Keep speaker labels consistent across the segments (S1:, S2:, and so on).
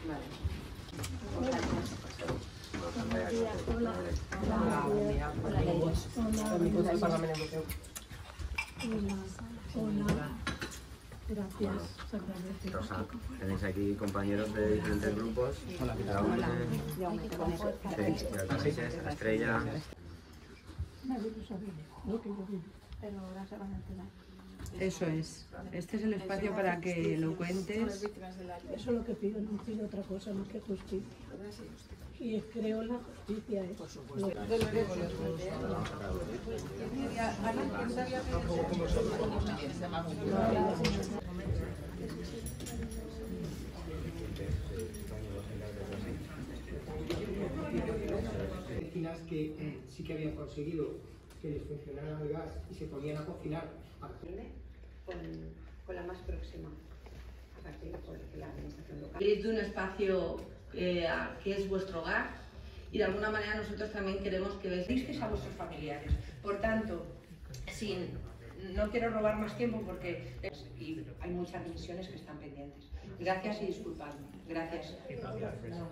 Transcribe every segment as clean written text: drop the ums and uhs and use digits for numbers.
S1: Vale.
S2: Gracias.
S3: Rosa, tenéis aquí compañeros de diferentes grupos. Hola, ¿qué tal? Sí, Estrella.
S2: Pero ahora se van a enterar.
S4: Eso es. Este es el espacio para que lo cuentes.
S2: Eso es lo que pido, no pido otra cosa más que justicia. Y creo en la justicia. Por supuesto.
S5: Vecinas que sí que habían conseguido que les funcionara el gas y se ponían a cocinar.
S1: Con la más próxima, a partir de la administración local.
S6: Es de un espacio que es vuestro hogar y de alguna manera nosotros también queremos que les disteis a vuestros familiares. Por tanto, no quiero robar más tiempo porque hay muchas misiones que están pendientes. Gracias y disculpadme. Gracias.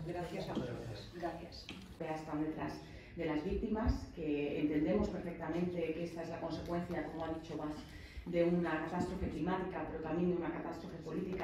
S6: Gracias a vosotros. Gracias.
S7: Están detrás de las víctimas, que entendemos perfectamente que esta es la consecuencia, como ha dicho Bas, de una catástrofe climática, pero también de una catástrofe política.